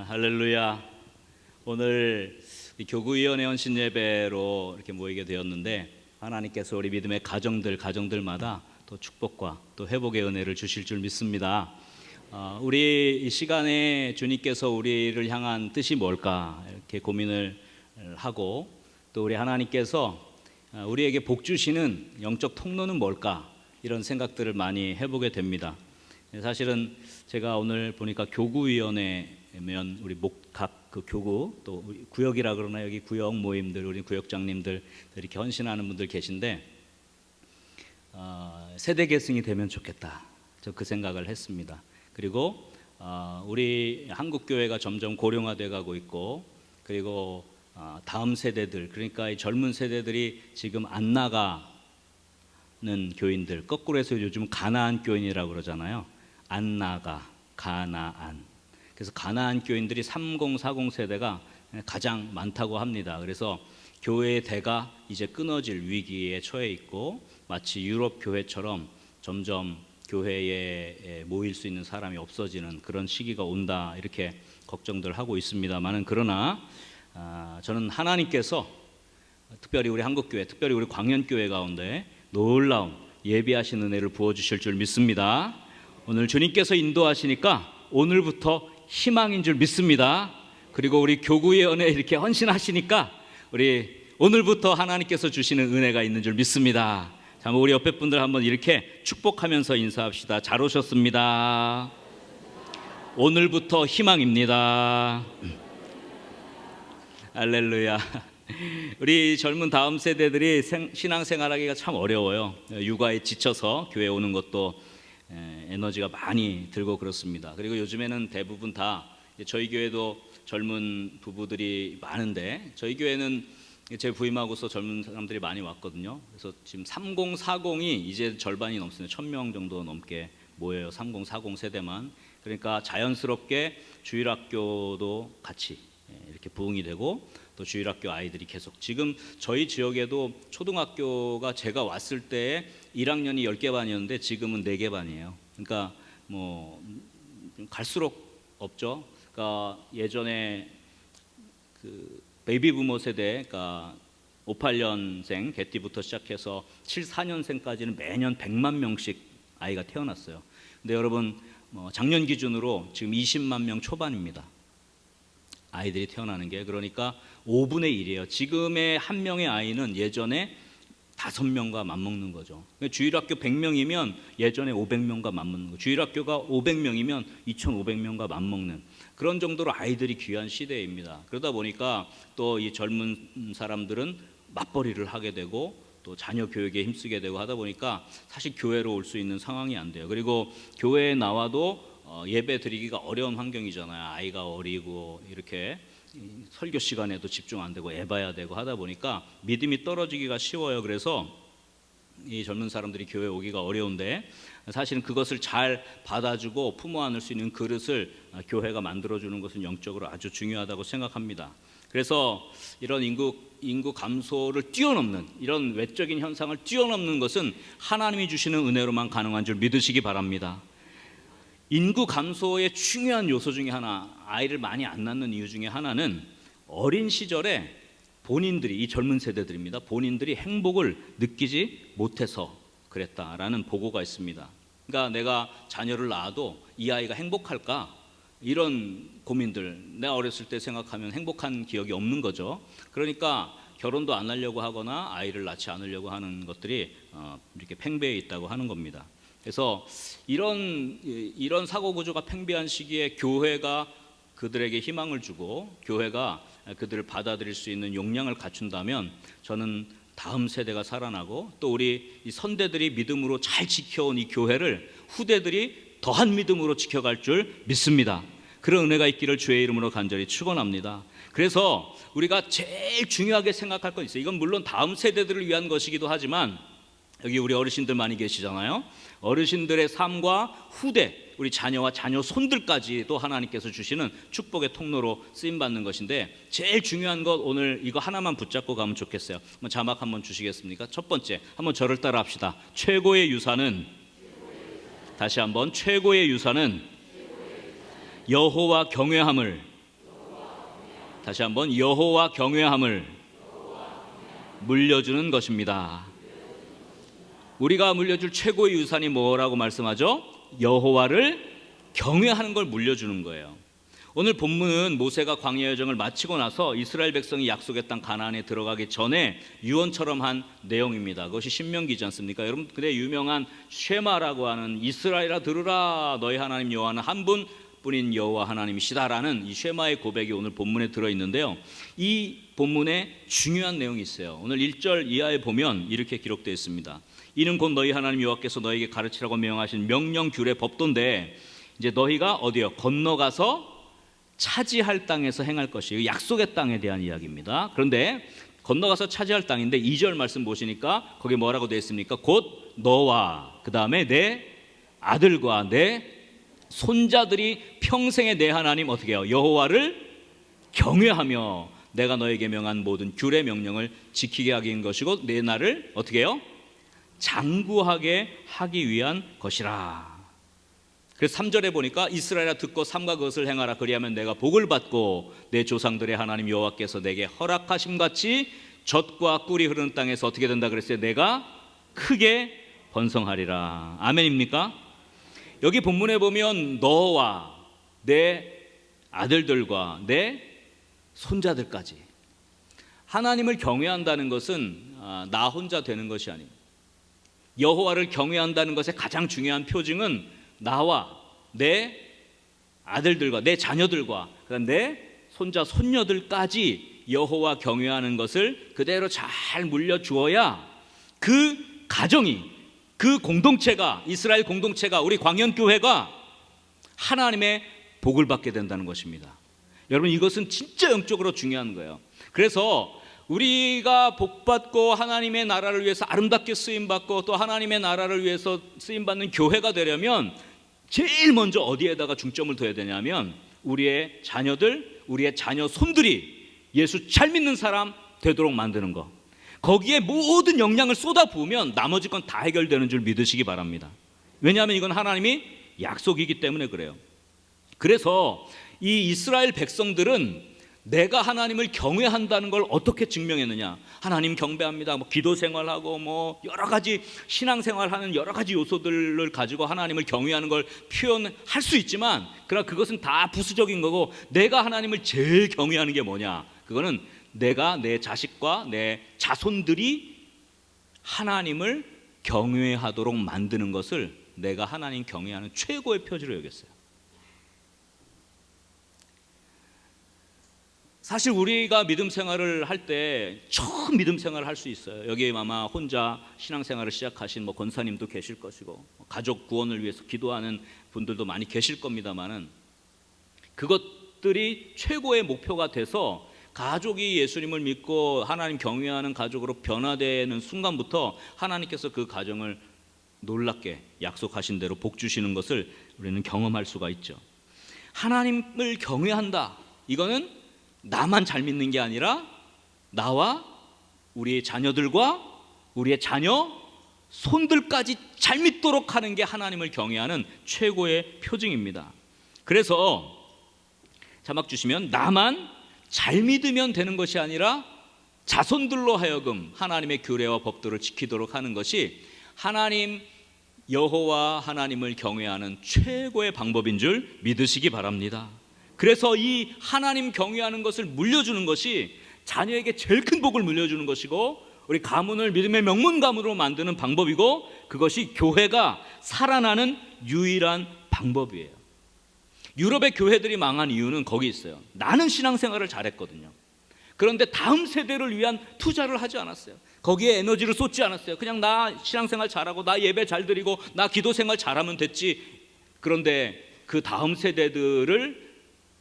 할렐루야. 오늘 교구위원회 헌신 예배로 이렇게 모이게 되었는데 하나님께서 우리 믿음의 가정들마다 또 축복과 또 회복의 은혜를 주실 줄 믿습니다. 우리 이 시간에 주님께서 우리를 향한 뜻이 뭘까 이렇게 고민을 하고, 또 우리 하나님께서 우리에게 복 주시는 영적 통로는 뭘까, 이런 생각들을 많이 해보게 됩니다. 사실은 제가 오늘 보니까 교구위원회면 우리 각 그 교구, 또 구역이라 그러나 여기 구역 모임들, 우리 구역장님들 이렇게 헌신하는 분들 계신데 세대 계승이 되면 좋겠다, 저 그 생각을 했습니다. 그리고 우리 한국 교회가 점점 고령화돼 가고 있고, 그리고 다음 세대들, 그러니까 이 젊은 세대들이 지금 안 나가는 교인들, 거꾸로 해서 요즘 가나안 교인이라고 그러잖아요. 안 나가, 가나안. 그래서 가나안 교인들이 30, 40 세대가 가장 많다고 합니다. 그래서 교회의 대가 이제 끊어질 위기에 처해 있고, 마치 유럽 교회처럼 점점 교회에 모일 수 있는 사람이 없어지는 그런 시기가 온다, 이렇게 걱정들 하고 있습니다만은, 그러나 저는 하나님께서 특별히 우리 한국교회, 특별히 우리 광연교회 가운데 놀라운 예비하신 은혜를 부어주실 줄 믿습니다. 오늘 주님께서 인도하시니까 오늘부터 희망인 줄 믿습니다. 그리고 우리 교구위원회 이렇게 헌신하시니까 우리 오늘부터 하나님께서 주시는 은혜가 있는 줄 믿습니다. 자, 우리 옆에 분들 한번 이렇게 축복하면서 인사합시다. 잘 오셨습니다. 오늘부터 희망입니다. 할렐루야. 우리 젊은 다음 세대들이 신앙생활하기가 참 어려워요. 육아에 지쳐서 교회 오는 것도 에너지가 많이 들고 그렇습니다. 그리고 요즘에는 대부분 다, 저희 교회도 젊은 부부들이 많은데, 저희 교회는 제 부임하고서 젊은 사람들이 많이 왔거든요. 그래서 지금 30, 40이 이제 절반이 넘습니다. 1000명 정도 넘게 모여요. 30, 40 세대만. 그러니까 자연스럽게 주일학교도 같이 이렇게 부흥이 되고, 또 주일학교 아이들이 계속, 지금 저희 지역에도 초등학교가 제가 왔을 때 1학년이 10개 반이었는데 지금은 4개 반이에요. 그러니까 뭐 갈수록 없죠. 그러니까 예전에 그 베이비 부모 세대, 그러니까 58년생 개띠부터 시작해서 74년생까지는 매년 100만 명씩 아이가 태어났어요. 근데 여러분, 작년 기준으로 지금 20만 명 초반입니다. 아이들이 태어나는 게. 그러니까 5분의 1이에요. 지금의 한 명의 아이는 예전에 5명과 맞먹는 거죠. 주일학교 100명이면 예전에 500명과 맞먹는 거죠. 주일학교가 500명이면 2500명과 맞먹는 그런 정도로 아이들이 귀한 시대입니다. 그러다 보니까 또 이 젊은 사람들은 맞벌이를 하게 되고, 또 자녀 교육에 힘쓰게 되고 하다 보니까 사실 교회로 올 수 있는 상황이 안 돼요. 그리고 교회에 나와도 예배 드리기가 어려운 환경이잖아요. 아이가 어리고 이렇게 설교 시간에도 집중 안 되고 애봐야 되고 하다 보니까 믿음이 떨어지기가 쉬워요. 그래서 이 젊은 사람들이 교회 오기가 어려운데, 사실은 그것을 잘 받아주고 품어 안을 수 있는 그릇을 교회가 만들어주는 것은 영적으로 아주 중요하다고 생각합니다. 그래서 이런 인구 감소를 뛰어넘는, 이런 외적인 현상을 뛰어넘는 것은 하나님이 주시는 은혜로만 가능한 줄 믿으시기 바랍니다. 인구 감소의 중요한 요소 중에 하나, 아이를 많이 안 낳는 이유 중에 하나는 어린 시절에 본인들이, 이 젊은 세대들입니다, 본인들이 행복을 느끼지 못해서 그랬다라는 보고가 있습니다. 그러니까 내가 자녀를 낳아도 이 아이가 행복할까, 이런 고민들, 내가 어렸을 때 생각하면 행복한 기억이 없는 거죠. 그러니까 결혼도 안 하려고 하거나 아이를 낳지 않으려고 하는 것들이 이렇게 팽배해 있다고 하는 겁니다. 그래서 이런 사고 구조가 팽배한 시기에 교회가 그들에게 희망을 주고, 교회가 그들을 받아들일 수 있는 용량을 갖춘다면, 저는 다음 세대가 살아나고, 또 우리 이 선대들이 믿음으로 잘 지켜온 이 교회를 후대들이 더한 믿음으로 지켜갈 줄 믿습니다. 그런 은혜가 있기를 주의 이름으로 간절히 축원합니다. 그래서 우리가 제일 중요하게 생각할 건 있어요. 이건 물론 다음 세대들을 위한 것이기도 하지만, 여기 우리 어르신들 많이 계시잖아요. 어르신들의 삶과 후대, 우리 자녀와 자녀 손들까지도 하나님께서 주시는 축복의 통로로 쓰임받는 것인데, 제일 중요한 것, 오늘 이거 하나만 붙잡고 가면 좋겠어요. 한번 자막 한번 주시겠습니까? 첫 번째, 한번 저를 따라 합시다. 최고의 유산은, 다시 한번, 최고의 유산은 여호와 경외함을 다시 한번 여호와 경외함을 물려주는 것입니다. 우리가 물려줄 최고의 유산이 뭐라고 말씀하죠? 여호와를 경외하는 걸 물려주는 거예요. 오늘 본문은 모세가 광야 여정을 마치고 나서 이스라엘 백성이 약속의 땅 가나안에 들어가기 전에 유언처럼 한 내용입니다. 그것이 신명기지 않습니까? 여러분, 그때 유명한 쉐마라고 하는 이스라엘아 들으라, 너희 하나님 여호와는 한 분뿐인 여호와 하나님이시다라는 이 쉐마의 고백이 오늘 본문에 들어있는데요. 이 본문에 중요한 내용이 있어요. 오늘 1절 이하에 보면 이렇게 기록되어 있습니다. 이는 곧 너희 하나님 여호와께서 너희에게 가르치라고 명하신 명령 규례 법도인데, 이제 너희가 어디요? 건너가서 차지할 땅에서 행할 것이에요. 약속의 땅에 대한 이야기입니다. 그런데 건너가서 차지할 땅인데 2절 말씀 보시니까 거기 뭐라고 되어 있습니까? 곧 너와 그 다음에 내 아들과 내 손자들이 평생에 내 하나님 어떻게 해요? 여호와를 경외하며 내가 너에게 명한 모든 규례 명령을 지키게 하기인 것이고 내 나를 어떻게 해요? 장구하게 하기 위한 것이라. 그래서 3절에 보니까 이스라엘아 듣고 삼가 그것을 행하라. 그리하면 내가 복을 받고 내 조상들의 하나님 여호와께서 내게 허락하심 같이 젖과 꿀이 흐르는 땅에서 어떻게 된다 그랬어요? 내가 크게 번성하리라. 아멘입니까? 여기 본문에 보면 너와 내 아들들과 내 손자들까지, 하나님을 경외한다는 것은 나 혼자 되는 것이 아닙니다. 여호와를 경외한다는 것의 가장 중요한 표징은 나와 내 아들들과 내 자녀들과 그다음 내 손자 손녀들까지 여호와 경외하는 것을 그대로 잘 물려주어야 그 가정이, 그 공동체가, 이스라엘 공동체가, 우리 광연교회가 하나님의 복을 받게 된다는 것입니다. 여러분, 이것은 진짜 영적으로 중요한 거예요. 그래서 우리가 복받고 하나님의 나라를 위해서 아름답게 쓰임받고 또 하나님의 나라를 위해서 쓰임받는 교회가 되려면 제일 먼저 어디에다가 중점을 둬야 되냐면 우리의 자녀들, 우리의 자녀 손들이 예수 잘 믿는 사람 되도록 만드는 거, 거기에 모든 영향을 쏟아부으면 나머지 건 다 해결되는 줄 믿으시기 바랍니다. 왜냐하면 이건 하나님이 약속이기 때문에 그래요. 그래서 이 이스라엘 백성들은 내가 하나님을 경외한다는 걸 어떻게 증명했느냐? 하나님 경배합니다. 기도 생활하고 여러 가지 신앙 생활하는 여러 가지 요소들을 가지고 하나님을 경외하는 걸 표현할 수 있지만, 그러나 그것은 다 부수적인 거고, 내가 하나님을 제일 경외하는 게 뭐냐? 그거는 내가 내 자식과 내 자손들이 하나님을 경외하도록 만드는 것을 내가 하나님 경외하는 최고의 표지로 여겼어요. 사실 우리가 믿음 생활을 할 때 처음 믿음 생활을 할 수 있어요. 여기에 아마 혼자 신앙생활을 시작하신 권사님도 계실 것이고 가족 구원을 위해서 기도하는 분들도 많이 계실 겁니다만은, 그것들이 최고의 목표가 돼서 가족이 예수님을 믿고 하나님 경외하는 가족으로 변화되는 순간부터 하나님께서 그 가정을 놀랍게 약속하신 대로 복 주시는 것을 우리는 경험할 수가 있죠. 하나님을 경외한다, 이거는 나만 잘 믿는 게 아니라 나와 우리의 자녀들과 우리의 자녀 손들까지 잘 믿도록 하는 게 하나님을 경외하는 최고의 표징입니다. 그래서 자막 주시면, 나만 잘 믿으면 되는 것이 아니라 자손들로 하여금 하나님의 규례와 법도를 지키도록 하는 것이 하나님 여호와 하나님을 경외하는 최고의 방법인 줄 믿으시기 바랍니다. 그래서 이 하나님 경외하는 것을 물려주는 것이 자녀에게 제일 큰 복을 물려주는 것이고, 우리 가문을 믿음의 명문 가문으로 만드는 방법이고, 그것이 교회가 살아나는 유일한 방법이에요. 유럽의 교회들이 망한 이유는 거기 있어요. 나는 신앙생활을 잘했거든요. 그런데 다음 세대를 위한 투자를 하지 않았어요. 거기에 에너지를 쏟지 않았어요. 그냥 나 신앙생활 잘하고 나 예배 잘 드리고 나 기도생활 잘하면 됐지. 그런데 그 다음 세대들을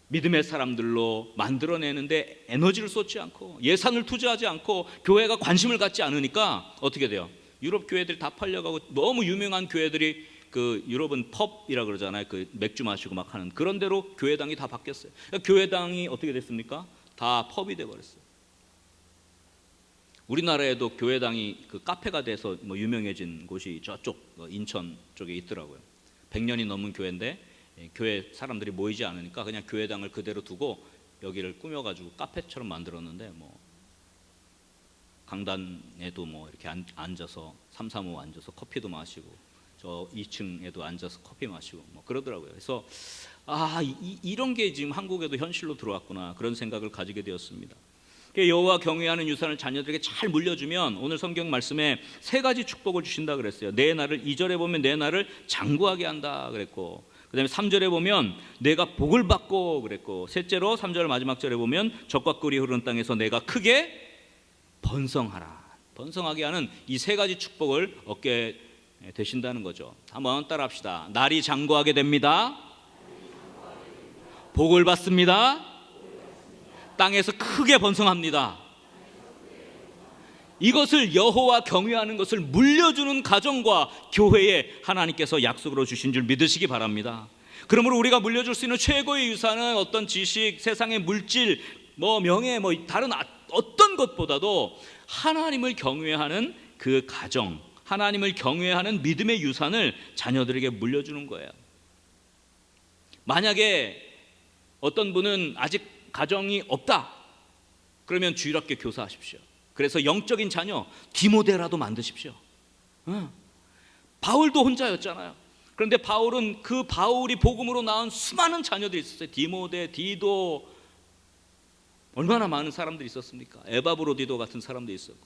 믿음의 사람들로 만들어내는데 에너지를 쏟지 않고 예산을 투자하지 않고 교회가 관심을 갖지 않으니까 어떻게 돼요? 유럽 교회들이 다 팔려가고, 너무 유명한 교회들이, 그 유럽은 펍이라 그러잖아요. 그 맥주 마시고 막 하는 그런 데로 교회당이 다 바뀌었어요. 그러니까 교회당이 어떻게 됐습니까? 다 펍이 돼버렸어요. 우리나라에도 교회당이 그 카페가 돼서 유명해진 곳이 저쪽 인천 쪽에 있더라고요. 100년이 넘은 교회인데 교회 사람들이 모이지 않으니까 그냥 교회당을 그대로 두고 여기를 꾸며가지고 카페처럼 만들었는데 뭐 강단에도 뭐 이렇게 앉아서 335 앉아서 커피도 마시고 저 2층에도 앉아서 커피 마시고 뭐 그러더라고요. 그래서 이런 게 지금 한국에도 현실로 들어왔구나 그런 생각을 가지게 되었습니다. 여호와 경외하는 유산을 자녀들에게 잘 물려주면 오늘 성경 말씀에 세 가지 축복을 주신다 그랬어요. 내 날을 2절에 보면 내 날을 장구하게 한다 그랬고, 그 다음에 3절에 보면 내가 복을 받고 그랬고, 셋째로 3절 마지막 절에 보면 젖과 꿀이 흐르는 땅에서 내가 크게 번성하라, 번성하게 하는 이 세 가지 축복을 얻게 되신다는 거죠. 한번 따라합시다. 날이 장구하게 됩니다. 복을 받습니다. 땅에서 크게 번성합니다. 이것을 여호와 경외하는 것을 물려주는 가정과 교회에 하나님께서 약속으로 주신 줄 믿으시기 바랍니다. 그러므로 우리가 물려줄 수 있는 최고의 유산은 어떤 지식, 세상의 물질, 명예, 다른 어떤 것보다도 하나님을 경외하는 그 가정, 하나님을 경외하는 믿음의 유산을 자녀들에게 물려주는 거예요. 만약에 어떤 분은 아직 가정이 없다, 그러면 주일학교 교사하십시오. 그래서 영적인 자녀 디모데라도 만드십시오. 바울도 혼자였잖아요. 그런데 바울은 그 바울이 복음으로 낳은 수많은 자녀들이 있었어요. 디모데, 디도, 얼마나 많은 사람들이 있었습니까? 에바브로디도 같은 사람도 있었고.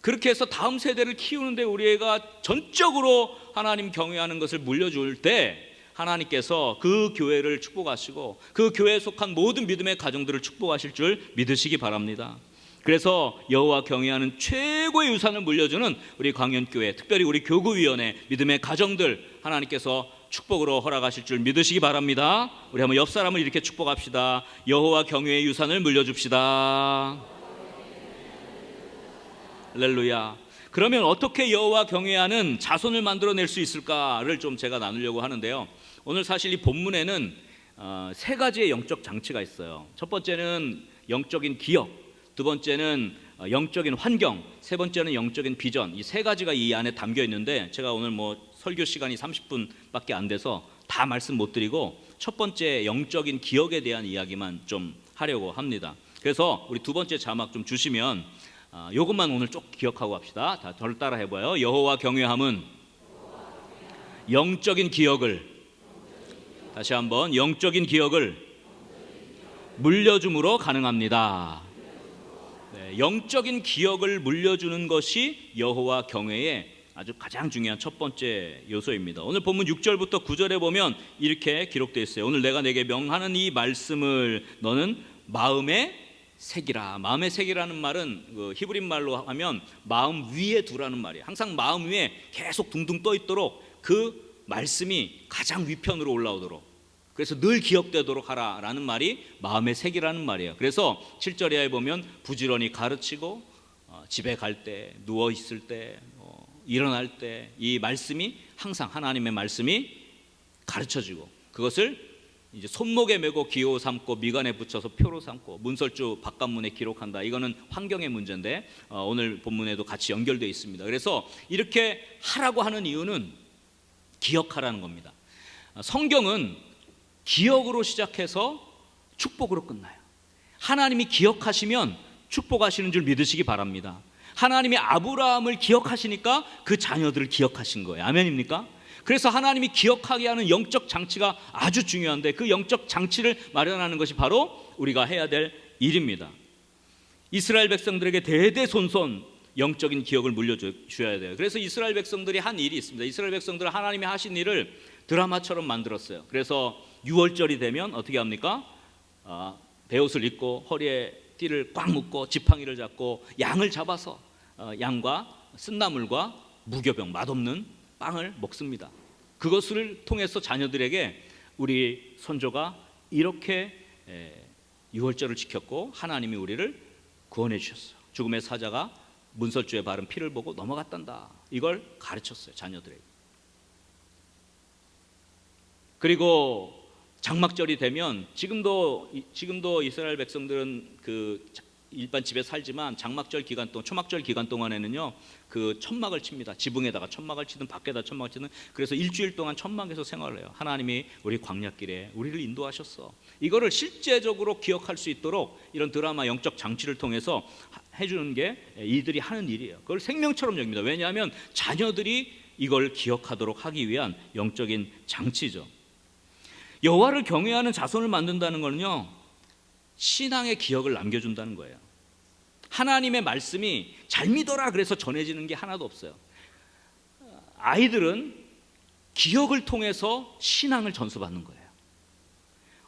그렇게 해서 다음 세대를 키우는데 우리가 전적으로 하나님 경외하는 것을 물려줄 때 하나님께서 그 교회를 축복하시고 그 교회에 속한 모든 믿음의 가정들을 축복하실 줄 믿으시기 바랍니다. 그래서 여호와 경외하는 최고의 유산을 물려주는 우리 광연교회, 특별히 우리 교구위원회 믿음의 가정들 하나님께서 축복으로 허락하실 줄 믿으시기 바랍니다. 우리 한번 옆 사람을 이렇게 축복합시다. 여호와 경외의 유산을 물려줍시다. 할렐루야. 그러면 어떻게 여호와 경외하는 자손을 만들어낼 수 있을까를 좀 제가 나누려고 하는데요. 오늘 사실 이 본문에는 세 가지의 영적 장치가 있어요. 첫 번째는 영적인 기억, 두 번째는 영적인 환경, 세 번째는 영적인 비전. 이 세 가지가 이 안에 담겨 있는데 제가 오늘 설교 시간이 30분밖에 안 돼서 다 말씀 못 드리고 첫 번째 영적인 기억에 대한 이야기만 좀 하려고 합니다. 그래서 우리 두 번째 자막 좀 주시면 이것만 오늘 쭉 기억하고 합시다. 다 저를 따라 해봐요. 여호와 경외함은 영적인 기억을, 다시 한번 영적인 기억을 물려줌으로 가능합니다. 네, 영적인 기억을 물려주는 것이 여호와 경외의 아주 가장 중요한 첫 번째 요소입니다. 오늘 본문 6절부터 9절에 보면 이렇게 기록되어 있어요. 오늘 내가 내게 명하는 이 말씀을 너는 마음에 새기라. 마음에 새기라는 말은 히브리 말로 하면 마음 위에 두라는 말이에요. 항상 마음 위에 계속 둥둥 떠 있도록 그 말씀이 가장 위편으로 올라오도록, 그래서 늘 기억되도록 하라라는 말이 마음에 새기라는 말이에요. 그래서 7절에 보면 부지런히 가르치고 집에 갈 때, 누워 있을 때, 일어날 때 이 말씀이 항상 하나님의 말씀이 가르쳐지고 그것을 이제 손목에 메고 기호 삼고 미간에 붙여서 표로 삼고 문설주 바깥문에 기록한다. 이거는 환경의 문제인데 오늘 본문에도 같이 연결되어 있습니다. 그래서 이렇게 하라고 하는 이유는 기억하라는 겁니다. 성경은 기억으로 시작해서 축복으로 끝나요. 하나님이 기억하시면 축복하시는 줄 믿으시기 바랍니다. 하나님이 아브라함을 기억하시니까 그 자녀들을 기억하신 거예요. 아멘입니까? 그래서 하나님이 기억하게 하는 영적 장치가 아주 중요한데 그 영적 장치를 마련하는 것이 바로 우리가 해야 될 일입니다. 이스라엘 백성들에게 대대손손 영적인 기억을 물려주셔야 돼요. 그래서 이스라엘 백성들이 한 일이 있습니다. 이스라엘 백성들은 하나님이 하신 일을 드라마처럼 만들었어요. 그래서 6월절이 되면 어떻게 합니까? 베옷을 입고 허리에 띠를 꽉 묶고 지팡이를 잡고 양을 잡아서 양과 쓴나물과 무교병, 맛없는 빵을 먹습니다. 그것을 통해서 자녀들에게 우리 선조가 이렇게 6월절을 지켰고 하나님이 우리를 구원해 주셨어요. 죽음의 사자가 문설주에 바른 피를 보고 넘어갔단다. 이걸 가르쳤어요, 자녀들에게. 그리고 장막절이 되면 지금도 이스라엘 백성들은 그 일반 집에 살지만 장막절 기간 동안, 초막절 기간 동안에는요 그 천막을 칩니다. 지붕에다가 천막을 치든 밖에다 천막을 치든. 그래서 일주일 동안 천막에서 생활을 해요. 하나님이 우리 광야길에 우리를 인도하셨어. 이거를 실제적으로 기억할 수 있도록 이런 드라마, 영적 장치를 통해서 해주는 게 이들이 하는 일이에요. 그걸 생명처럼 여깁니다. 왜냐하면 자녀들이 이걸 기억하도록 하기 위한 영적인 장치죠. 여호와를 경외하는 자손을 만든다는 거는요 신앙의 기억을 남겨준다는 거예요. 하나님의 말씀이 잘 믿어라 그래서 전해지는 게 하나도 없어요. 아이들은 기억을 통해서 신앙을 전수받는 거예요.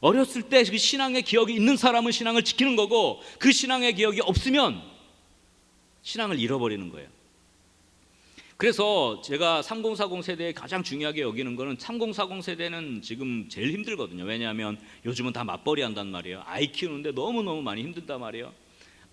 어렸을 때 그 신앙의 기억이 있는 사람은 신앙을 지키는 거고, 그 신앙의 기억이 없으면 신앙을 잃어버리는 거예요. 그래서 제가 3040 세대에 가장 중요하게 여기는 거는, 3040 세대는 지금 제일 힘들거든요. 왜냐하면 요즘은 다 맞벌이 한단 말이에요. 아이 키우는데 너무너무 많이 힘든단 말이에요.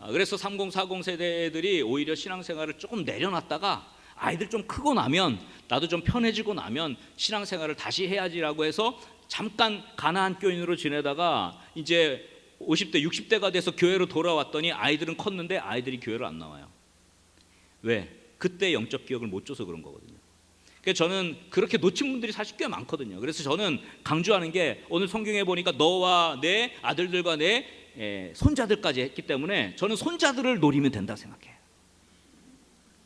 그래서 3040 세대들이 오히려 신앙생활을 조금 내려놨다가 아이들 좀 크고 나면, 나도 좀 편해지고 나면 신앙생활을 다시 해야지라고 해서 잠깐 가나안 교인으로 지내다가 이제 50대 60대가 돼서 교회로 돌아왔더니 아이들은 컸는데 아이들이 교회로 안 나와요. 왜? 그때 영적 기억을 못 줘서 그런 거거든요. 그래서 저는 그렇게 놓친 분들이 사실 꽤 많거든요. 그래서 저는 강조하는 게, 오늘 성경에 보니까 너와 내 아들들과 내 손자들까지 했기 때문에 저는 손자들을 노리면 된다 생각해요.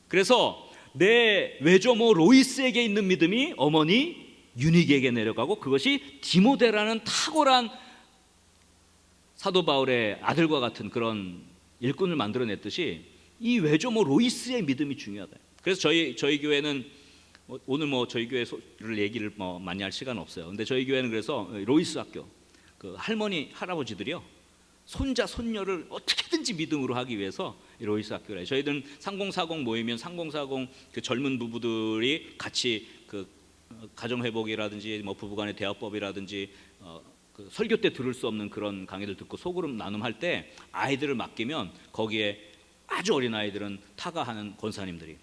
그래서 내 외조모 로이스에게 있는 믿음이 어머니 유닉에게 내려가고, 그것이 디모데라는 탁월한 사도 바울의 아들과 같은 그런 일꾼을 만들어냈듯이 이 외조모 로이스의 믿음이 중요하다. 그래서 저희 교회는 오늘 저희 교회를 얘기를 많이 할 시간 없어요. 근데 저희 교회는 그래서 로이스 학교, 그 할머니 할아버지들이요 손자 손녀를 어떻게든지 믿음으로 하기 위해서 로이스 학교를 해요. 저희들은 3040 모이면 3040 그 젊은 부부들이 같이 그 가정 회복이라든지 부부간의 대화법이라든지 그 설교 때 들을 수 없는 그런 강의들 듣고 소그룹 나눔할 때 아이들을 맡기면, 거기에 아주 어린 아이들은 타가하는 권사님들이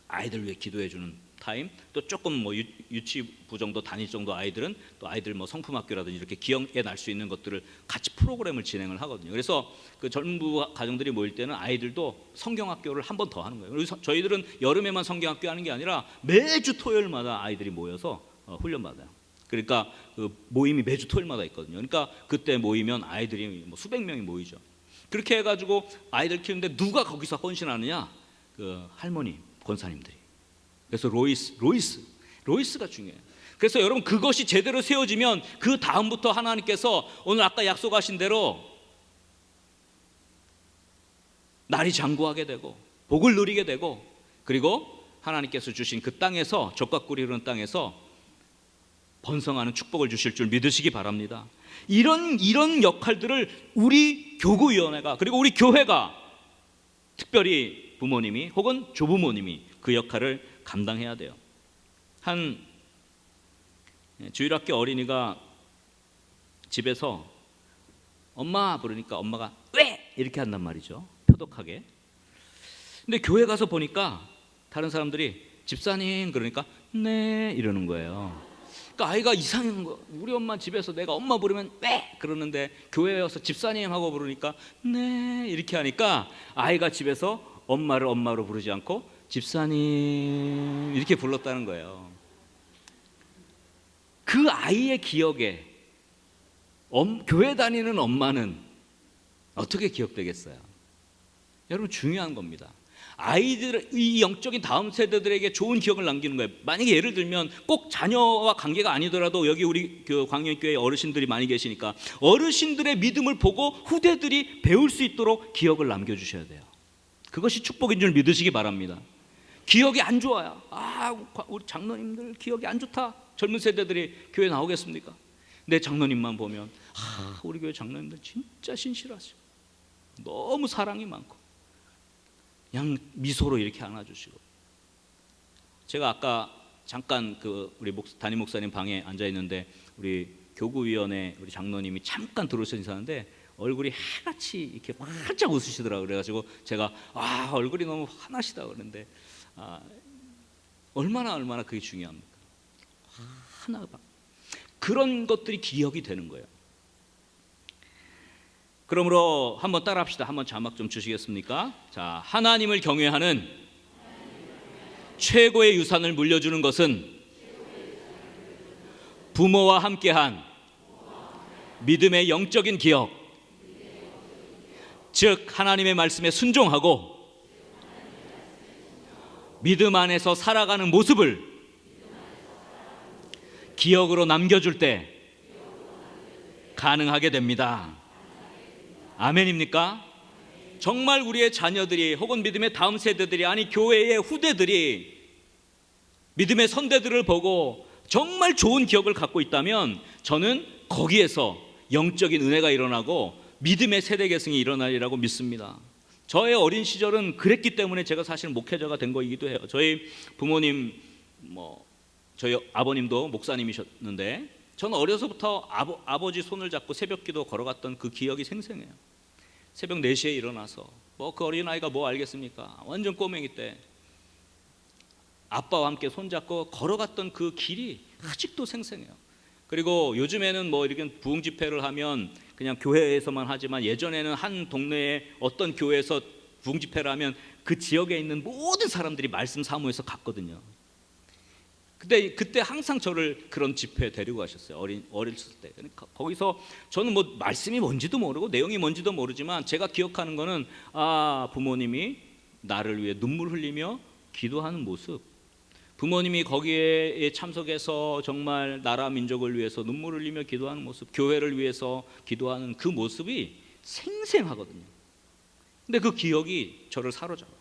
아이들 위해 기도해 주는 타임, 또 조금 유치부 정도 다닐 정도 아이들은 또 아이들 성품학교라든지 이렇게 기억에 날 수 있는 것들을 같이 프로그램을 진행을 하거든요. 그래서 그 젊은 부부 가정들이 모일 때는 아이들도 성경학교를 한 번 더 하는 거예요. 그래서 저희들은 여름에만 성경학교 하는 게 아니라 매주 토요일마다 아이들이 모여서 훈련받아요. 그러니까 그 모임이 매주 토요일마다 있거든요. 그러니까 그때 모이면 아이들이 수백 명이 모이죠. 그렇게 해가지고 아이들 키우는데 누가 거기서 헌신하느냐? 그 할머니 권사님들이. 그래서 로이스가 중요해요. 그래서 여러분, 그것이 제대로 세워지면 그 다음부터 하나님께서 오늘 아까 약속하신 대로 날이 장구하게 되고 복을 누리게 되고, 그리고 하나님께서 주신 그 땅에서, 젖과 꿀이 흐르는 땅에서 번성하는 축복을 주실 줄 믿으시기 바랍니다. 이런 역할들을 우리 교구위원회가, 그리고 우리 교회가, 특별히 부모님이 혹은 조부모님이 그 역할을 감당해야 돼요. 한 주일학교 어린이가 집에서 엄마 부르니까 엄마가 왜? 이렇게 한단 말이죠. 표독하게. 근데 교회 가서 보니까 다른 사람들이 집사님 그러니까 네 이러는 거예요. 그러니까 아이가 이상한 거. 우리 엄마 집에서 내가 엄마 부르면 왜? 그러는데 교회에 와서 집사님 하고 부르니까 네 이렇게 하니까 아이가 집에서 엄마를 엄마로 부르지 않고 집사님 이렇게 불렀다는 거예요. 그 아이의 기억에 교회 다니는 엄마는 어떻게 기억되겠어요? 여러분, 중요한 겁니다. 아이들, 이 영적인 다음 세대들에게 좋은 기억을 남기는 거예요. 만약에 예를 들면 꼭 자녀와 관계가 아니더라도 여기 우리 그 광년교회 어르신들이 많이 계시니까 어르신들의 믿음을 보고 후대들이 배울 수 있도록 기억을 남겨주셔야 돼요. 그것이 축복인 줄 믿으시기 바랍니다. 기억이 안 좋아요. 우리 장로님들 기억이 안 좋다. 젊은 세대들이 교회 나오겠습니까? 내 장로님만 보면 우리 교회 장로님들 진짜 신실하시고 너무 사랑이 많고 그냥 미소로 이렇게 안아주시고. 제가 아까 잠깐 우리 담임 목사님 방에 앉아 있는데 우리 교구위원회 우리 장로님이 잠깐 들어오셔서 인사하는데 얼굴이 해같이 이렇게 활짝 웃으시더라고요. 그래가지고 제가 얼굴이 너무 환하시다 그러는데 얼마나 그게 중요합니까? 하나 그런 것들이 기억이 되는 거예요. 그러므로 한번 따라합시다. 한번 자막 좀 주시겠습니까? 자, 하나님을 경외하는 최고의 유산을 물려주는 것은 부모와 함께한 믿음의 영적인 기억, 즉 하나님의 말씀에 순종하고 믿음 안에서 살아가는 모습을 기억으로 남겨줄 때 가능하게 됩니다. 아멘입니까? 정말 우리의 자녀들이 혹은 믿음의 다음 세대들이, 아니 교회의 후대들이 믿음의 선대들을 보고 정말 좋은 기억을 갖고 있다면 저는 거기에서 영적인 은혜가 일어나고 믿음의 세대 계승이 일어나리라고 믿습니다. 저의 어린 시절은 그랬기 때문에 제가 사실 목회자가 된 거이기도 해요. 저희 부모님, 저희 아버님도 목사님이셨는데 저는 어려서부터 아버지 손을 잡고 새벽기도 걸어갔던 그 기억이 생생해요. 새벽 4시에 일어나서 그 어린아이가 뭐 알겠습니까? 완전 꼬맹이 때 아빠와 함께 손잡고 걸어갔던 그 길이 아직도 생생해요. 그리고 요즘에는 이렇게 부흥 집회를 하면 그냥 교회에서만 하지만 예전에는 한 동네에 어떤 교회에서 부흥 집회를 하면 그 지역에 있는 모든 사람들이 말씀 사모해서 갔거든요. 근데 그때 항상 저를 그런 집회에 데리고 가셨어요. 어렸을 때. 그러니까 거기서 저는 말씀이 뭔지도 모르고 내용이 뭔지도 모르지만 제가 기억하는 거는 부모님이 나를 위해 눈물 흘리며 기도하는 모습, 부모님이 거기에 참석해서 정말 나라 민족을 위해서 눈물 흘리며 기도하는 모습, 교회를 위해서 기도하는 그 모습이 생생하거든요. 근데 그 기억이 저를 사로잡아요.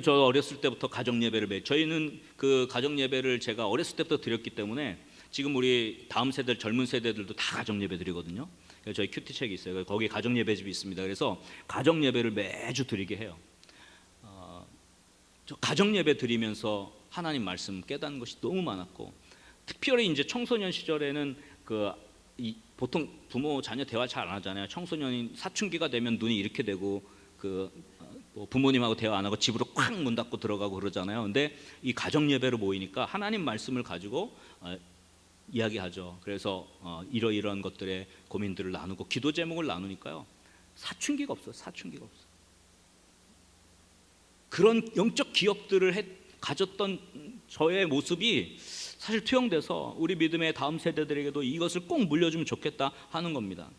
저 어렸을 때부터 가정 예배를 저희는 그 가정 예배를 제가 어렸을 때부터 드렸기 때문에 지금 우리 다음 세대 젊은 세대들도 다 가정 예배 드리거든요. 그래서 저희 큐티 책이 있어요. 거기 가정 예배집이 있습니다. 그래서 가정 예배를 매주 드리게 해요. 저 가정 예배 드리면서 하나님 말씀 깨닫는 것이 너무 많았고, 특별히 이제 청소년 시절에는 보통 부모 자녀 대화 잘 안 하잖아요. 청소년이 사춘기가 되면 눈이 이렇게 되고 부모님하고 대화 안 하고 집으로 콱 문 닫고 들어가고 그러잖아요. 근데 이 가정 예배로 모이니까 하나님 말씀을 가지고 이야기하죠. 그래서 이러이러한 것들의 고민들을 나누고 기도 제목을 나누니까요, 사춘기가 없어요. 사춘기가 없어요. 그런 영적 기억들을 가졌던 저의 모습이 사실 투영돼서 우리 믿음의 다음 세대들에게도 이것을 꼭 물려주면 좋겠다 하는 겁니다.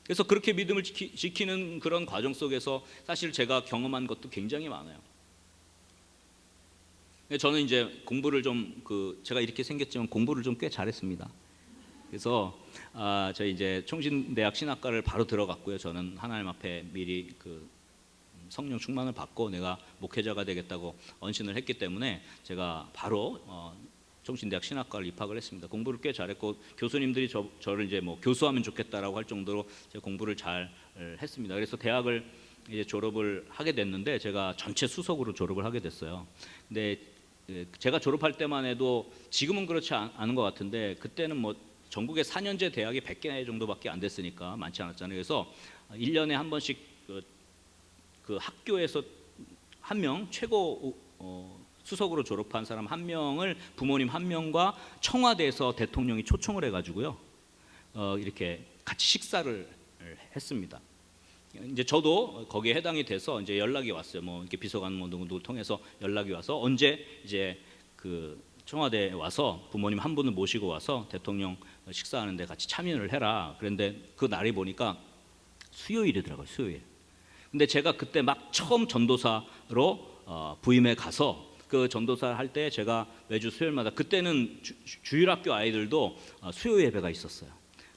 그래서 그렇게 믿음을 지키는 그런 과정 속에서 사실 제가 경험한 것도 굉장히 많아요. 저는 이제 공부를 제가 이렇게 생겼지만 공부를 좀 꽤 잘했습니다. 그래서 저희 이제 총신대학 신학과를 바로 들어갔고요. 저는 하나님 앞에 미리 성령 충만을 받고 내가 목회자가 되겠다고 언신을 했기 때문에 제가 바로 총신대학 신학과를 입학을 했습니다. 공부를 꽤 잘했고 교수님들이 저를 이제 교수하면 좋겠다라고 할 정도로 제가 공부를 잘 했습니다. 그래서 대학을 이제 졸업을 하게 됐는데 제가 전체 수석으로 졸업을 하게 됐어요. 근데 제가 졸업할 때만 해도 지금은 그렇지 않은 것 같은데 그때는 전국에 4년제 대학이 100개 정도밖에 안 됐으니까 많지 않았잖아요. 그래서 1년에 한 번씩 그 학교에서 한 명 최고 수석으로 졸업한 사람 한 명을 부모님 한 명과 청와대에서 대통령이 초청을 해가지고요 이렇게 같이 식사를 했습니다. 이제 저도 거기에 해당이 돼서 이제 연락이 왔어요. 이렇게 비서관 누구를 통해서 연락이 와서 언제 이제 청와대에 와서 부모님 한 분을 모시고 와서 대통령 식사하는데 같이 참여를 해라. 그런데 그 날이 보니까 수요일이더라고요. 수요일. 근데 제가 그때 막 처음 전도사로 부임해 가서 그 전도사를 할 때 제가 매주 수요일마다 그때는 주일학교 아이들도 수요 예배가 있었어요.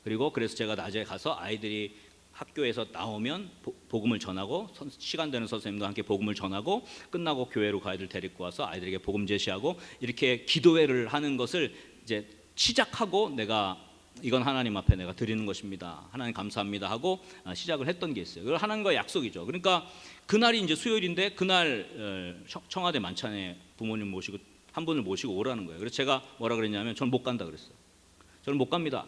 그래서 제가 낮에 가서 아이들이 학교에서 나오면 복음을 전하고 시간 되는 선생님과 함께 복음을 전하고 끝나고 교회로 그 아이들 데리고 와서 아이들에게 복음 제시하고 이렇게 기도회를 하는 것을 이제 시작하고 이건 하나님 앞에 내가 드리는 것입니다. 하나님 감사합니다 하고 시작을 했던 게 있어요. 그걸 하나님과의 약속이죠. 그러니까 그날이 이제 수요일인데 그날 청와대 만찬에 부모님 모시고 한 분을 모시고 오라는 거예요. 그래서 제가 뭐라 그랬냐면 저는 못 간다 그랬어요. 저는 못 갑니다.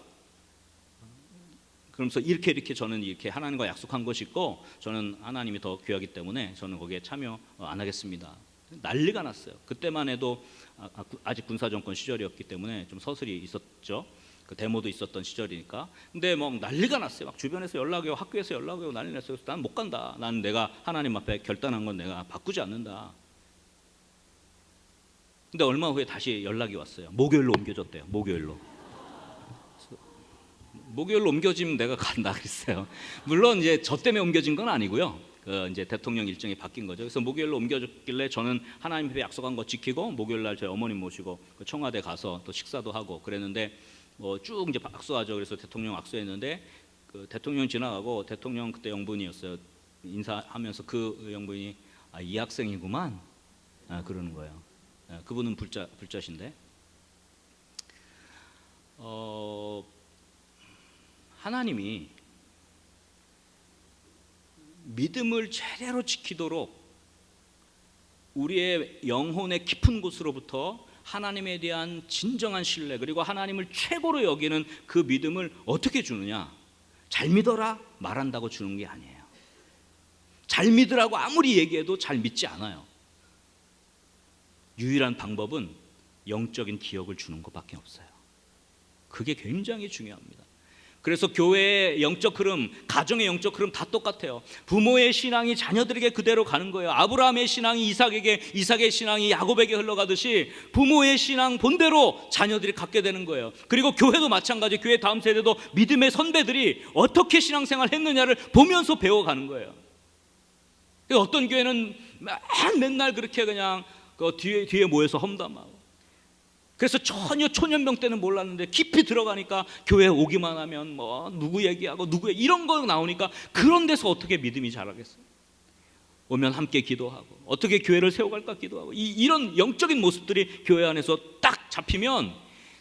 그러면서 이렇게 저는 이렇게 하나님과 약속한 것이 있고 저는 하나님이 더 귀하기 때문에 저는 거기에 참여 안 하겠습니다. 난리가 났어요. 그때만 해도 아직 군사정권 시절이었기 때문에 좀 서슬이 있었죠. 그 데모도 있었던 시절이니까. 근데 뭐 난리가 났어요. 막 주변에서 연락이 오고 학교에서 연락이 오고 난리 났어요. 그래서 난 못 간다. 나는 내가 하나님 앞에 결단한 건 내가 바꾸지 않는다. 근데 얼마 후에 다시 연락이 왔어요. 목요일로 옮겨졌대요. 목요일로 옮겨지면 내가 간다 그랬어요. 물론 이제 저 때문에 옮겨진 건 아니고요. 이제 대통령 일정이 바뀐 거죠. 그래서 목요일로 옮겨졌길래 저는 하나님 앞에 약속한 거 지키고 목요일 날 저희 어머님 모시고 그 청와대 가서 또 식사도 하고 그랬는데 쭉 이제 악수하죠. 그래서 대통령 악수했는데 그 대통령 지나가고 대통령 그때 영분이었어요. 인사하면서 그 영분이 이 학생이구만 그러는 거예요. 그분은 불자신데 하나님이 믿음을 제대로 지키도록 우리의 영혼의 깊은 곳으로부터 하나님에 대한 진정한 신뢰 그리고 하나님을 최고로 여기는 그 믿음을 어떻게 주느냐? 잘 믿어라 말한다고 주는 게 아니에요. 잘 믿으라고 아무리 얘기해도 잘 믿지 않아요. 유일한 방법은 영적인 기억을 주는 것밖에 없어요. 그게 굉장히 중요합니다. 그래서 교회의 영적 흐름, 가정의 영적 흐름 다 똑같아요. 부모의 신앙이 자녀들에게 그대로 가는 거예요. 아브라함의 신앙이 이삭에게, 이삭의 신앙이 야곱에게 흘러가듯이 부모의 신앙 본대로 자녀들이 갖게 되는 거예요. 그리고 교회도 마찬가지. 교회 다음 세대도 믿음의 선배들이 어떻게 신앙생활 했느냐를 보면서 배워가는 거예요. 어떤 교회는 맨날 그렇게 그냥 그 뒤에 모여서 험담하고, 그래서 전혀 초년병 때는 몰랐는데 깊이 들어가니까 교회 오기만 하면 뭐 누구 얘기하고 누구 이런 거 나오니까 그런 데서 어떻게 믿음이 자라겠어요? 오면 함께 기도하고 어떻게 교회를 세워갈까 기도하고 이런 영적인 모습들이 교회 안에서 딱 잡히면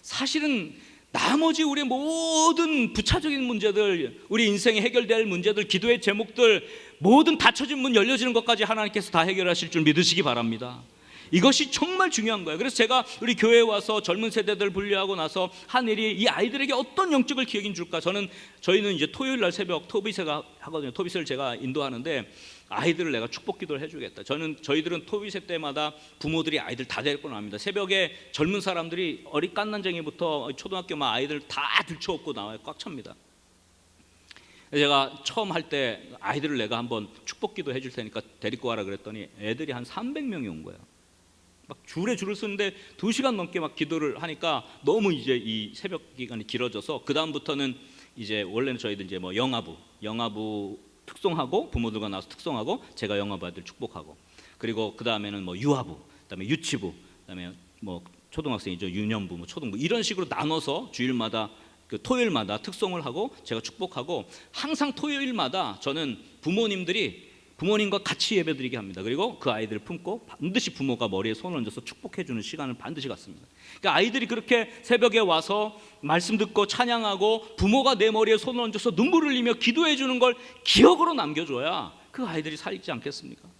사실은 나머지 우리 모든 부차적인 문제들, 우리 인생에 해결될 문제들, 기도의 제목들 모든 닫혀진 문 열려지는 것까지 하나님께서 다 해결하실 줄 믿으시기 바랍니다. 이것이 정말 중요한 거예요. 그래서 제가 우리 교회에 와서 젊은 세대들 분류하고 나서 한 일이 이 아이들에게 어떤 영적을 기억인 줄까. 저희는 이제 토요일 날 새벽 토비세가 하거든요. 토비세를 제가 인도하는데 아이들을 내가 축복 기도를 해주겠다. 저희들은 토비세 때마다 부모들이 아이들 다 데리고 나옵니다. 새벽에 젊은 사람들이 어리 깐난쟁이부터 초등학교 막 아이들 다 들쳐업고 나와요. 꽉 찹니다. 제가 처음 할 때 아이들을 내가 한번 축복 기도 해줄 테니까 데리고 와라 그랬더니 애들이 한 300명이 온 거예요. 막 줄을 쓰는데 2시간 넘게 막 기도를 하니까 너무 이제 이 새벽 기간이 길어져서 그 다음부터는 이제 원래는 저희들 이제 뭐 영아부 특송하고 부모들과 나와서 특송하고 제가 영아부 아들 축복하고, 그리고 그 다음에는 뭐 유아부, 그다음에 유치부, 그다음에 뭐 초등학생이죠 유년부, 뭐 초등부 이런 식으로 나눠서 주일마다 그 토요일마다 특송을 하고 제가 축복하고, 항상 토요일마다 저는 부모님과 같이 예배드리게 합니다. 그리고 그 아이들을 품고 반드시 부모가 머리에 손을 얹어서 축복해주는 시간을 반드시 갖습니다. 그러니까 아이들이 그렇게 새벽에 와서 말씀 듣고 찬양하고 부모가 내 머리에 손을 얹어서 눈물을 흘리며 기도해주는 걸 기억으로 남겨줘야 그 아이들이 살지 않겠습니까?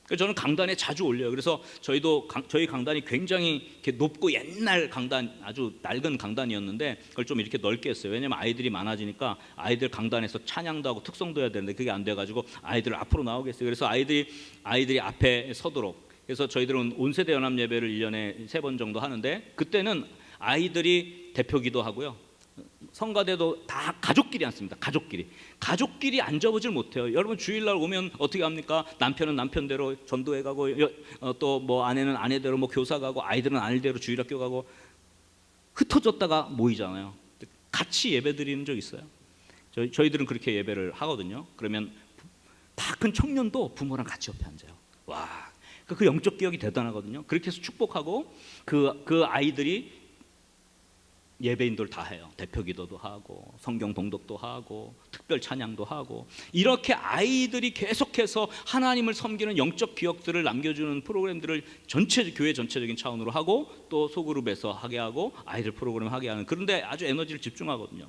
그래서 저는 강단에 자주 올려요. 그래서 저희 강단이 굉장히 이렇게 높고 옛날 강단, 아주 낡은 강단이었는데 그걸 좀 이렇게 넓게 했어요. 왜냐면 아이들이 많아지니까 아이들 강단에서 찬양도 하고 특성도 해야 되는데 그게 안 돼가지고 아이들 앞으로 나오게 했어요. 그래서 아이들이 앞에 서도록. 그래서 저희들은 온세대 연합 예배를 1년에 3번 정도 하는데 그때는 아이들이 대표기도 하고요. 성가대도 다 가족끼리 앉습니다. 가족끼리 앉아보질 못해요. 여러분 주일날 오면 어떻게 합니까? 남편은 남편대로 전도회 가고 또 뭐 아내는 아내대로 뭐 교사 가고 아이들은 아이대로 주일학교 가고 흩어졌다가 모이잖아요. 같이 예배 드리는 적 있어요. 저희들은 그렇게 예배를 하거든요. 그러면 다 큰 청년도 부모랑 같이 옆에 앉아요. 와, 그 영적 기억이 대단하거든요. 그렇게 해서 축복하고 그 아이들이 예배 인도를 다 해요. 대표 기도도 하고 성경 봉독도 하고 특별 찬양도 하고, 이렇게 아이들이 계속해서 하나님을 섬기는 영적 기억들을 남겨주는 프로그램들을 교회 전체적인 차원으로 하고 또 소그룹에서 하게 하고 아이들 프로그램 하게 하는, 그런데 아주 에너지를 집중하거든요.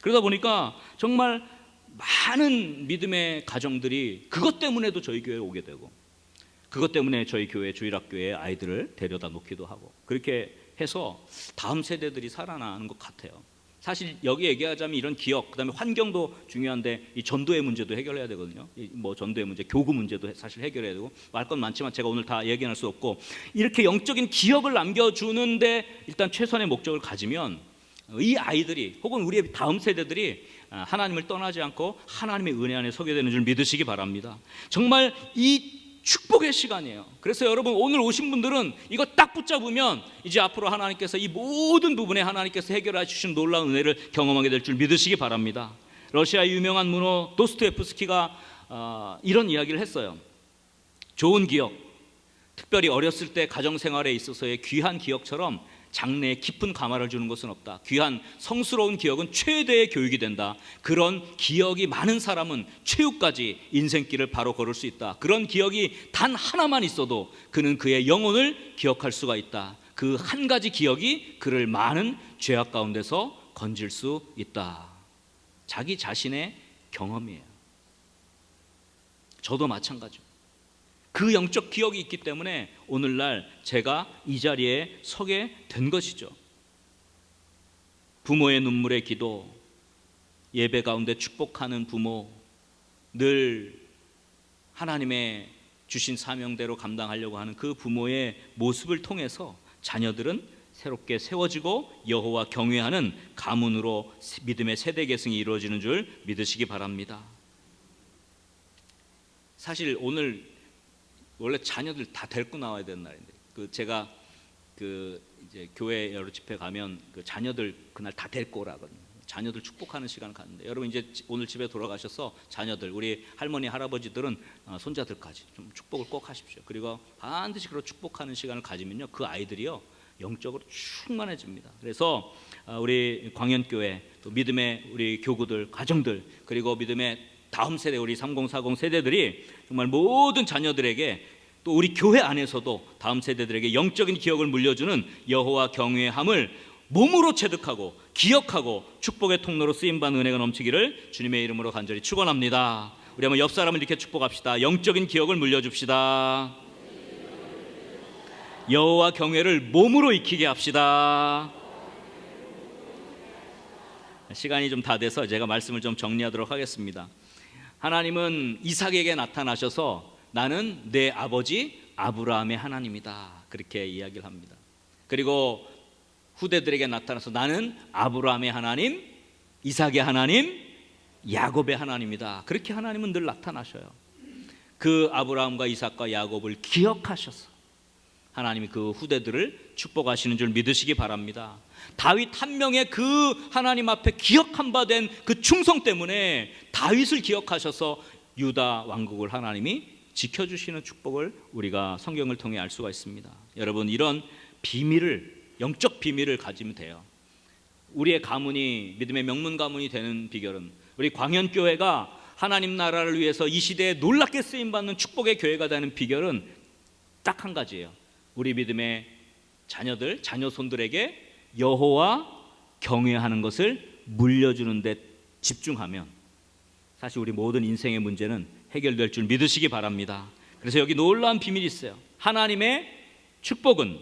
그러다 보니까 정말 많은 믿음의 가정들이 그것 때문에도 저희 교회에 오게 되고 그것 때문에 저희 교회 주일학교에 아이들을 데려다 놓기도 하고, 그렇게 해서 다음 세대들이 살아나는 것 같아요. 사실 여기 얘기하자면 이런 기억, 그다음에 환경도 중요한데 이 전도의 문제도 해결해야 되거든요. 뭐 전도의 문제, 교구 문제도 사실 해결해야 되고, 말 건 많지만 제가 오늘 다 얘기할 수 없고, 이렇게 영적인 기억을 남겨주는데 일단 최선의 목적을 가지면 이 아이들이 혹은 우리의 다음 세대들이 하나님을 떠나지 않고 하나님의 은혜 안에 서게 되는 줄 믿으시기 바랍니다. 정말 이 축복의 시간이에요. 그래서 여러분 오늘 오신 분들은 이거 딱 붙잡으면 이제 앞으로 하나님께서 이 모든 부분에 하나님께서 해결해 주신 놀라운 은혜를 경험하게 될 줄 믿으시기 바랍니다. 러시아의 유명한 문호 도스토옙스키가 이런 이야기를 했어요. 좋은 기억, 특별히 어렸을 때 가정생활에 있어서의 귀한 기억처럼 장래에 깊은 감화를 주는 것은 없다. 귀한 성스러운 기억은 최대의 교육이 된다. 그런 기억이 많은 사람은 최후까지 인생길을 바로 걸을 수 있다. 그런 기억이 단 하나만 있어도 그는 그의 영혼을 기억할 수가 있다. 그 한 가지 기억이 그를 많은 죄악 가운데서 건질 수 있다. 자기 자신의 경험이에요. 저도 마찬가지고 그 영적 기억이 있기 때문에 오늘날 제가 이 자리에 서게 된 것이죠. 부모의 눈물의 기도, 예배 가운데 축복하는 부모, 늘 하나님의 주신 사명대로 감당하려고 하는 그 부모의 모습을 통해서 자녀들은 새롭게 세워지고 여호와 경외하는 가문으로 믿음의 세대 계승이 이루어지는 줄 믿으시기 바랍니다. 사실 오늘 원래 자녀들 다 데리고 나와야 되는 날인데 제가 이제 교회 여러 집회 가면 자녀들 그날 다 데리고 오라거든요. 자녀들 축복하는 시간을 갖는데 여러분 이제 오늘 집에 돌아가셔서 자녀들 우리 할머니 할아버지들은 손자들까지 좀 축복을 꼭 하십시오. 그리고 반드시 그런 축복하는 시간을 가지면요 그 아이들이요 영적으로 충만해집니다. 그래서 우리 광연교회 또 믿음의 우리 교구들 가정들 그리고 믿음의 다음 세대 우리 3040 세대들이 정말 모든 자녀들에게 또 우리 교회 안에서도 다음 세대들에게 영적인 기억을 물려주는 여호와 경외함을 몸으로 체득하고 기억하고 축복의 통로로 쓰임받는 은혜가 넘치기를 주님의 이름으로 간절히 축원합니다. 우리 한번 옆 사람을 이렇게 축복합시다. 영적인 기억을 물려줍시다. 여호와 경외를 몸으로 익히게 합시다. 시간이 좀 다 돼서 제가 말씀을 좀 정리하도록 하겠습니다. 하나님은 이삭에게 나타나셔서 나는 내 아버지 아브라함의 하나님이다 그렇게 이야기를 합니다. 그리고 후대들에게 나타나서 나는 아브라함의 하나님, 이삭의 하나님, 야곱의 하나님이다 그렇게 하나님은 늘 나타나셔요. 그 아브라함과 이삭과 야곱을 기억하셔서 하나님이 그 후대들을 축복하시는 줄 믿으시기 바랍니다. 다윗 한 명의 그 하나님 앞에 기억한 바 된 그 충성 때문에 다윗을 기억하셔서 유다 왕국을 하나님이 지켜주시는 축복을 우리가 성경을 통해 알 수가 있습니다. 여러분 이런 비밀을 영적 비밀을 가지면 돼요. 우리의 가문이 믿음의 명문 가문이 되는 비결은 우리 광연교회가 하나님 나라를 위해서 이 시대에 놀랍게 쓰임받는 축복의 교회가 되는 비결은 딱 한 가지예요. 우리 믿음의 자녀들, 자녀손들에게 여호와 경외하는 것을 물려주는 데 집중하면 사실 우리 모든 인생의 문제는 해결될 줄 믿으시기 바랍니다. 그래서 여기 놀라운 비밀이 있어요. 하나님의 축복은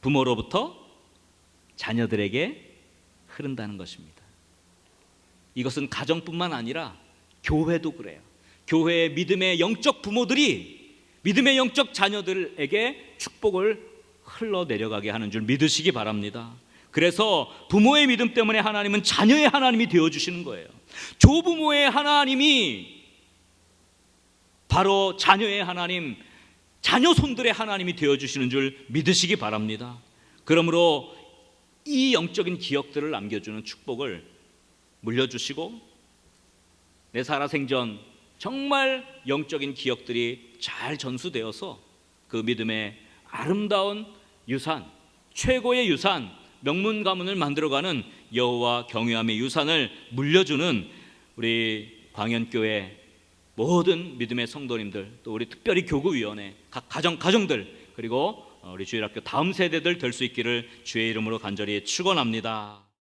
부모로부터 자녀들에게 흐른다는 것입니다. 이것은 가정뿐만 아니라 교회도 그래요. 교회의 믿음의 영적 부모들이 믿음의 영적 자녀들에게 축복을 흘러내려가게 하는 줄 믿으시기 바랍니다. 그래서 부모의 믿음 때문에 하나님은 자녀의 하나님이 되어주시는 거예요. 조부모의 하나님이 바로 자녀의 하나님, 자녀 손들의 하나님이 되어주시는 줄 믿으시기 바랍니다. 그러므로 이 영적인 기억들을 남겨주는 축복을 물려주시고 내 살아생전 정말 영적인 기억들이 잘 전수되어서 그 믿음의 아름다운 유산, 최고의 유산, 명문 가문을 만들어가는 여호와 경외함의 유산을 물려주는 우리 광연교회 모든 믿음의 성도님들, 또 우리 특별히 교구위원회, 각 가정들, 그리고 우리 주일학교 다음 세대들 될 수 있기를 주의 이름으로 간절히 축원합니다.